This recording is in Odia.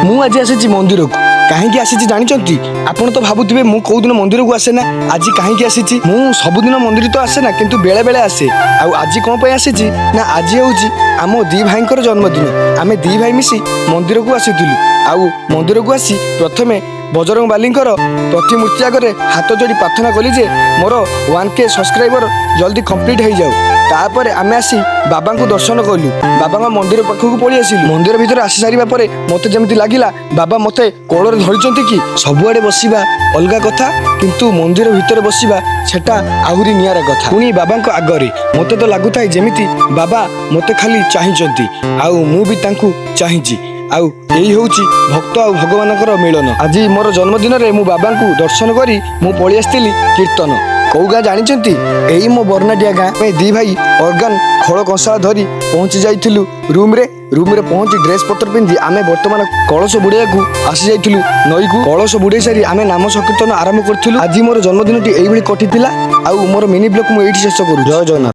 ମୁଁ ଆଜି ଆସିଛି ମନ୍ଦିରକୁ। କାହିଁକି ଆସିଛି ଜାଣିଛନ୍ତି? ଆପଣ ତ ଭାବୁଥିବେ ମୁଁ କୋଉଦିନ ମନ୍ଦିରକୁ ଆସେ ନା, ଆଜି କାହିଁକି ଆସିଛି? ମୁଁ ସବୁଦିନ ମନ୍ଦିର ତ ଆସେ ନା, କିନ୍ତୁ ବେଳେ ବେଳେ ଆସେ। ଆଉ ଆଜି କ'ଣ ପାଇଁ ଆସିଛି ନା, ଆଜି ହେଉଛି ଆମ ଦି ଭାଇଙ୍କର ଜନ୍ମଦିନ। ଆମେ ଦି ଭାଇ ମିଶି ମନ୍ଦିରକୁ ଆସିଥିଲୁ। ଆଉ ମନ୍ଦିରକୁ ଆସି ପ୍ରଥମେ ବଜରଙ୍ଗବାଲିଙ୍କର ପ୍ରତିମୂର୍ତ୍ତି ଆଗରେ ହାତ ଯୋଡ଼ି ପ୍ରାର୍ଥନା କଲି ଯେ ମୋର 1K ସବସ୍କ୍ରାଇବର ଜଲ୍ଦି କମ୍ପ୍ଲିଟ୍ ହେଇଯାଉ। ତାପରେ ଆମେ ଆସି ବାବାଙ୍କୁ ଦର୍ଶନ କଲୁ। ବାବାଙ୍କ ମନ୍ଦିର ପାଖକୁ ପଳେଇ ଆସିଲୁ। ମନ୍ଦିର ଭିତରେ ଆସି ସାରିବା ପରେ ମୋତେ ଯେମିତି ଲାଗିଲା ବାବା ମୋତେ କୋଳରେ ଧରିଛନ୍ତି କି। ସବୁଆଡ଼େ ବସିବା ଅଲଗା କଥା, କିନ୍ତୁ ମନ୍ଦିର ଭିତରେ ବସିବା ସେଟା ଆହୁରି ନିଆରା କଥା। ପୁଣି ବାବାଙ୍କ ଆଗରେ ମୋତେ ତ ଲାଗୁଥାଏ ଯେମିତି ବାବା ମୋତେ ଖାଲି ଚାହିଁଛନ୍ତି ଆଉ ମୁଁ ବି ତାଙ୍କୁ ଚାହିଁଛି। ଆଉ ଏଇ ହେଉଛି ଭକ୍ତ ଆଉ ଭଗବାନଙ୍କର ମିଳନ। ଆଜି ମୋର ଜନ୍ମଦିନରେ ମୁଁ ବାବାଙ୍କୁ ଦର୍ଶନ କରି ମୁଁ ପଳେଇ ଆସିଥିଲି କୀର୍ତ୍ତନ। କୋଉ ଗାଁ ଜାଣିଛନ୍ତି? ଏଇ ମୋ ବର୍ଣ୍ଣାଟିଆ ଗାଁ। ଆମେ ଦି ଭାଇ ଅର୍ଗାନ ଖୋଳ କଂସାଳ ଧରି ପହଞ୍ଚି ଯାଇଥିଲୁ ରୁମ୍ରେ ପହଞ୍ଚି ଡ୍ରେସ୍ ପତ୍ର ପିନ୍ଧି ଆମେ ବର୍ତ୍ତମାନ କଳସ ବୁଡ଼େଇବାକୁ ଆସି ଯାଇଥିଲୁ ନଈକୁ। କଳସ ବୁଡ଼େଇ ସାରି ଆମେ ନାମ ସଂକୀର୍ତ୍ତନ ଆରମ୍ଭ କରିଥିଲୁ। ଆଜି ମୋର ଜନ୍ମଦିନଟି ଏଇଭଳି କଟିଥିଲା। ଆଉ ମୋର ମିନି ବ୍ଲଗ୍ ମୁଁ ଏଇଠି ଶେଷ କରୁଛି। ଜୟ ଜଗନ୍ନାଥ।